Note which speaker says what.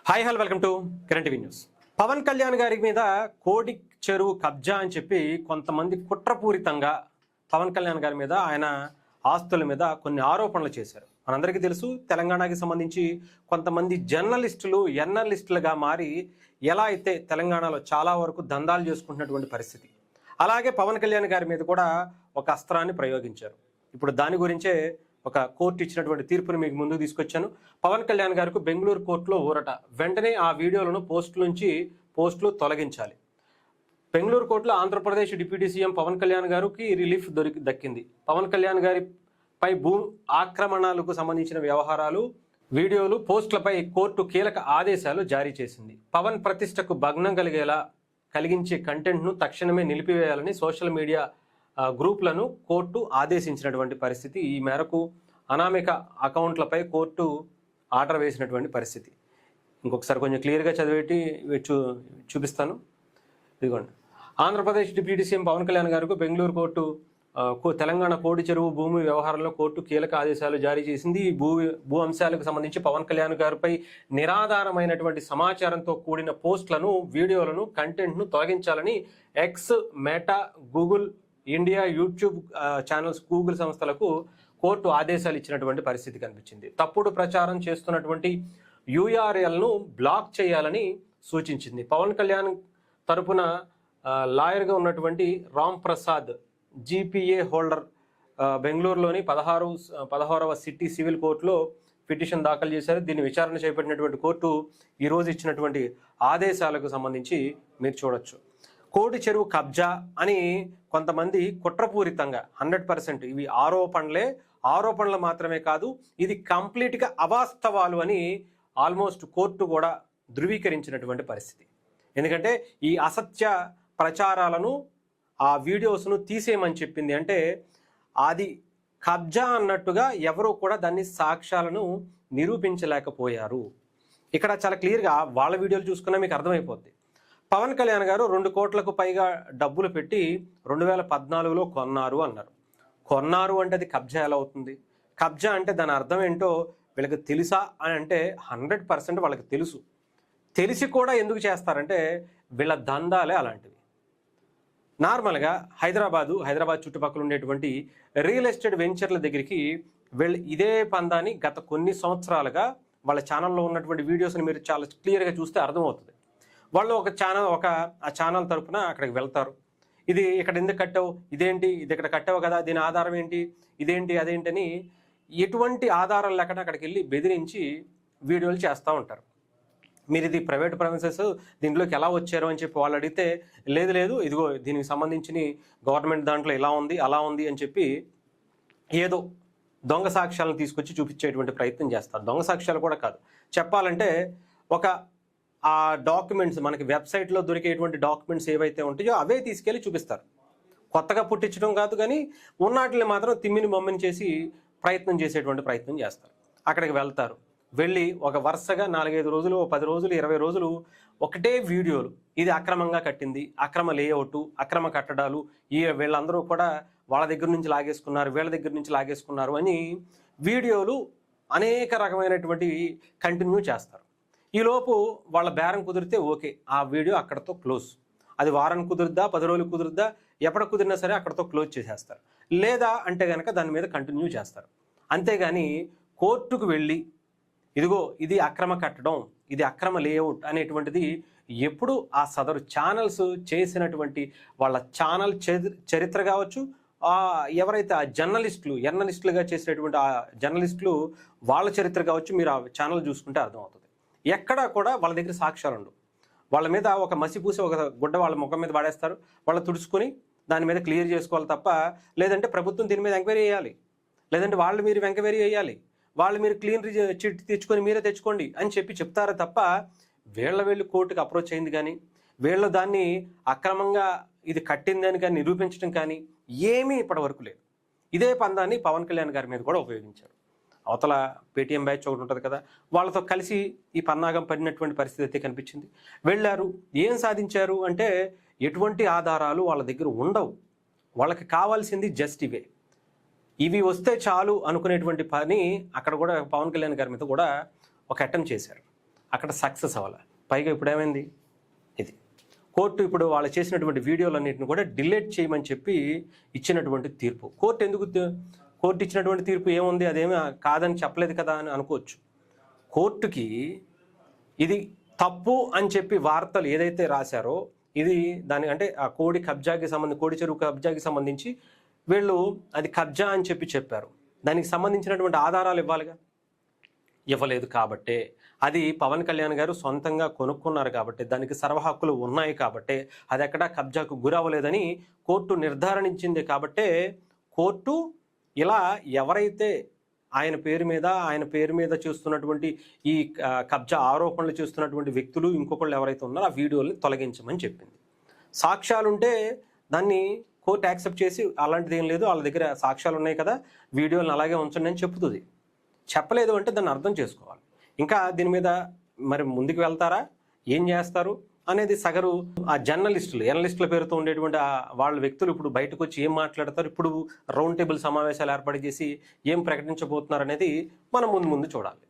Speaker 1: Hi hello welcome to current TV news. Pawan Kalyan గారి మీద కోడి చెరువు కబ్జా అని చెప్పి కొంతమంది కుట్రపూరితంగా పవన్ కళ్యాణ్ గారి మీద ఆయన ఆస్తుల మీద కొన్ని ఆరోపణలు చేశారు. మనందరికీ తెలుసు, తెలంగాణకి సంబంధించి కొంతమంది జర్నలిస్టులు ఎర్నలిస్టులుగా మారి ఎలా అయితే తెలంగాణలో చాలా వరకు దందాలు చేసుకుంటున్నటువంటి పరిస్థితి. అలాగే పవన్ కళ్యాణ్ గారి మీద కూడా ఒక అస్త్రాన్ని ప్రయోగించారు. ఇప్పుడు దాని గురించే ఒక కోర్టు ఇచ్చినటువంటి తీర్పుని మీకు ముందుకు తీసుకొచ్చాను. పవన్ కళ్యాణ్ గారికి బెంగళూరు కోర్టులో ఊరట. వెంటనే ఆ వీడియోలను పోస్టులు తొలగించాలి. బెంగళూరు కోర్టులో ఆంధ్రప్రదేశ్ డిప్యూటీ సీఎం పవన్ కళ్యాణ్ గారికి రిలీఫ్ దక్కింది. పవన్ కళ్యాణ్ గారిపై భూ ఆక్రమణలకు సంబంధించిన వ్యవహారాలు, వీడియోలు, పోస్టులపై కోర్టు కీలక ఆదేశాలు జారీ చేసింది. పవన్ ప్రతిష్టకు భగ్నం కలిగించే కంటెంట్ను తక్షణమే నిలిపివేయాలని సోషల్ మీడియా గ్రూపులను కోర్టు ఆదేశించినటువంటి పరిస్థితి. ఈ మేరకు అనామిక అకౌంట్లపై కోర్టు ఆర్డర్ వేసినటువంటి పరిస్థితి. ఇంకొకసారి కొంచెం క్లియర్గా చదివేటి చూపిస్తాను. ఇదిగోండి. ఆంధ్రప్రదేశ్ డిప్యూటీ సీఎం పవన్ కళ్యాణ్ గారికి బెంగళూరు కోర్టు తెలంగాణ కోడి చెరువు భూమి వ్యవహారంలో కోర్టు కీలక ఆదేశాలు జారీ చేసింది. ఈ భూ అంశాలకు సంబంధించి పవన్ కళ్యాణ్ గారిపై నిరాధారమైనటువంటి సమాచారంతో కూడిన పోస్టులను, వీడియోలను, కంటెంట్ను తొలగించాలని X, meta, Google India, YouTube channels, Google సంస్థలకు కోర్టు ఆదేశాలు ఇచ్చినటువంటి పరిస్థితి కనిపించింది. తప్పుడు ప్రచారం చేస్తున్నటువంటి యూఆర్ఎల్ను బ్లాక్ చేయాలని సూచించింది. పవన్ కళ్యాణ్ తరపున లాయర్గా ఉన్నటువంటి రామ్ ప్రసాద్, జీపీఏ హోల్డర్, బెంగళూరులోని 16వ సిటీ సివిల్ కోర్టులో పిటిషన్ దాఖలు చేశారు. దీన్ని విచారణ చేపట్టినటువంటి కోర్టు ఈరోజు ఇచ్చినటువంటి ఆదేశాలకు సంబంధించి మీరు చూడొచ్చు. కోడి చెరువు కబ్జా అని కొంతమంది కుట్రపూరితంగా 100% ఇవి ఆరోపణలు మాత్రమే కాదు, ఇది కంప్లీట్గా అవాస్తవాలు అని ఆల్మోస్ట్ కోర్టు కూడా ధృవీకరించినటువంటి పరిస్థితి. ఎందుకంటే ఈ అసత్య ప్రచారాలను, ఆ వీడియోస్ను తీసేయమని చెప్పింది. అంటే అది కబ్జా అన్నట్టుగా ఎవరూ కూడా దాన్ని సాక్ష్యాలను నిరూపించలేకపోయారు. ఇక్కడ చాలా క్లియర్గా వాళ్ళ వీడియోలు చూసుకున్నా మీకు అర్థమైపోద్ది. పవన్ కళ్యాణ్ గారు 2 కోట్లకు పైగా డబ్బులు పెట్టి 2014లో కొన్నారు అన్నారు. కొన్నారు అంటే అది కబ్జా ఎలా అవుతుంది? కబ్జా అంటే దాని అర్థం ఏంటో వీళ్ళకి తెలుసా అని అంటే 100% వాళ్ళకి తెలుసు. తెలిసి కూడా ఎందుకు చేస్తారంటే వీళ్ళ దందాలే అలాంటివి. నార్మల్గా హైదరాబాద్ చుట్టుపక్కల ఉండేటువంటి రియల్ ఎస్టేట్ వెంచర్ల దగ్గరికి వీళ్ళు ఇదే పందాన్ని గత కొన్ని సంవత్సరాలుగా వాళ్ళ ఛానల్లో ఉన్నటువంటి వీడియోస్ని మీరు చాలా క్లియర్గా చూస్తే అర్థమవుతుంది. వాళ్ళు ఆ ఛానల్ తరపున అక్కడికి వెళ్తారు. ఇది ఇక్కడ ఎందుకు కట్టావు, ఇదేంటి, ఇది ఇక్కడ కట్టావు కదా, దీని ఆధారం ఏంటి, ఇదేంటి, అదేంటని ఎటువంటి ఆధారాలు లేకుండా అక్కడికి వెళ్ళి బెదిరించి వీడియోలు చేస్తూ ఉంటారు. మీరు ఇది ప్రైవేట్ ప్రెమిసెస్, దీంట్లోకి ఎలా వచ్చారు అని చెప్పి వాళ్ళు అడిగితే లేదు ఇదిగో దీనికి సంబంధించిన గవర్నమెంట్ దాంట్లో ఇలా ఉంది, అలా ఉంది అని చెప్పి ఏదో దొంగ సాక్ష్యాలను తీసుకొచ్చి చూపించేటువంటి ప్రయత్నం చేస్తారు. దొంగ సాక్ష్యాలు కూడా కాదు, చెప్పాలంటే ఆ డాక్యుమెంట్స్, మనకి వెబ్సైట్లో దొరికేటువంటి డాక్యుమెంట్స్ ఏవైతే ఉంటాయో అవే తీసుకెళ్ళి చూపిస్తారు. కొత్తగా పుట్టించడం కాదు, కానీ ఉన్నటిని మాత్రం తిమ్మిని బొమ్మని చేసి ప్రయత్నం చేస్తారు. అక్కడికి వెళ్తారు. వెళ్ళి ఒక వరుసగా 4-5 రోజులు, 10 రోజులు, 20 రోజులు ఒకటే వీడియోలు, ఇది అక్రమంగా కట్టింది, అక్రమ లేఅవుట్, అక్రమ కట్టడాలు, వీళ్ళందరూ కూడా వాళ్ళ దగ్గర నుంచి లాగేసుకున్నారు, వీళ్ళ దగ్గర నుంచి లాగేసుకున్నారు అని వీడియోలు అనేక రకమైనటువంటి కంటిన్యూ చేస్తారు. ఈలోపు వాళ్ళ బేరం కుదిరితే ఓకే, ఆ వీడియో అక్కడతో క్లోజ్. అది వారం కుదురుద్దా, 10 రోజులు కుదురుద్దా, ఎక్కడ కుదిరినా సరే అక్కడతో క్లోజ్ చేసేస్తారు. లేదా అంటే కనుక దాని మీద కంటిన్యూ చేస్తారు. అంతేగాని కోర్టుకు వెళ్ళి ఇదిగో ఇది అక్రమ కట్టడం, ఇది అక్రమ లేఅవుట్ అనేటువంటిది ఎప్పుడు ఆ సదరు ఛానల్స్ చేసినటువంటి వాళ్ళ ఛానల్ చరిత్ర కావచ్చు, ఎవరైతే ఆ ఎర్నలిస్టులుగా చేసినటువంటి ఆ జర్నలిస్టులు వాళ్ళ చరిత్ర కావచ్చు, మీరు ఆ ఛానల్ చూసుకుంటే అర్థమవుతుంది. ఎక్కడా కూడా వాళ్ళ దగ్గర సాక్ష్యాలు ఉండవు. వాళ్ళ మీద ఒక మసిపూసి ఒక గుడ్డ వాళ్ళ ముఖం మీద పడేస్తారు. వాళ్ళు తుడుచుకొని దాని మీద క్లియర్ చేసుకోవాలి తప్ప, లేదంటే ప్రభుత్వం దీని మీద ఎంక్వైరీ చేయాలి, లేదంటే మీరు ఎంక్వైరీ చేయాలి, మీరు క్లీన్ చిట్ తెచ్చుకొని మీరే తెచ్చుకోండి అని చెప్తారు తప్ప, వీళ్ళు కోర్టుకు అప్రోచ్ అయింది కానీ, వీళ్ళు దాన్ని అక్రమంగా ఇది కట్టిందని కానీ నిరూపించడం కానీ ఏమీ ఇప్పటివరకు లేదు. ఇదే పందాన్ని పవన్ కళ్యాణ్ గారి మీద కూడా ఉపయోగించారు. అవతల పేటీఎం బ్యాచ్ ఒకటి ఉంటుంది కదా, వాళ్ళతో కలిసి ఈ పన్నాగం పడినటువంటి పరిస్థితి అయితే కనిపించింది. వెళ్ళారు, ఏం సాధించారు అంటే ఎటువంటి ఆధారాలు వాళ్ళ దగ్గర ఉండవు. వాళ్ళకి కావాల్సింది జస్ట్ ఇవి వస్తే చాలు అనుకునేటువంటి పని అక్కడ కూడా పవన్ కళ్యాణ్ గారి మీద కూడా ఒక అటెంప్ట్ చేశారు. అక్కడ సక్సెస్ అవ్వాలి. పైగా ఇప్పుడు ఏమైంది, ఇది కోర్టు ఇప్పుడు వాళ్ళు చేసినటువంటి వీడియోలన్నింటిని కూడా డిలీట్ చేయమని చెప్పి ఇచ్చినటువంటి తీర్పు. కోర్టు ఇచ్చినటువంటి తీర్పు ఏముంది, అదేమి కాదని చెప్పలేదు కదా అని అనుకోవచ్చు. కోర్టుకి ఇది తప్పు అని చెప్పి వార్తలు ఏదైతే రాశారో ఇది దాని అంటే ఆ కోడి చెరువు కబ్జాకి సంబంధించి వీళ్ళు అది కబ్జా అని చెప్పారు. దానికి సంబంధించినటువంటి ఆధారాలు ఇవ్వాలిగా, ఇవ్వలేదు. కాబట్టే అది పవన్ కళ్యాణ్ గారు సొంతంగా కొనుక్కున్నారు కాబట్టి, దానికి సర్వ హక్కులు ఉన్నాయి కాబట్టి, అది ఎక్కడా కబ్జాకు గురవ్వలేదని కోర్టు నిర్ధారించింది. కాబట్టే కోర్టు ఇలా ఎవరైతే ఆయన పేరు మీద చేస్తున్నటువంటి ఈ కబ్జా ఆరోపణలు చేస్తున్నటువంటి వ్యక్తులు ఇంకొకళ్ళు ఎవరైతే ఉన్నారో ఆ వీడియోని తొలగించమని చెప్పింది. సాక్ష్యాలుంటే దాన్ని కోర్టు యాక్సెప్ట్ చేసి అలాంటిది ఏం లేదు, వాళ్ళ దగ్గర సాక్ష్యాలు ఉన్నాయి కదా, వీడియోలను అలాగే ఉంచండి అని చెప్తుంది. చెప్పలేదు అంటే దాన్ని అర్థం చేసుకోవాలి. ఇంకా దీని మీద మరి ముందుకు వెళ్తారా, ఏం చేస్తారు అనేది సగరు ఆ ఎనలిస్టుల పేరుతో ఉండేటువంటి వాళ్ళ వ్యక్తులు ఇప్పుడు బయటకు వచ్చి ఏం మాట్లాడతారు, ఇప్పుడు రౌండ్ టేబుల్ సమావేశాలు ఏర్పాటు చేసి ఏం ప్రకటించబోతున్నారు అనేది మనం ముందు చూడాలి.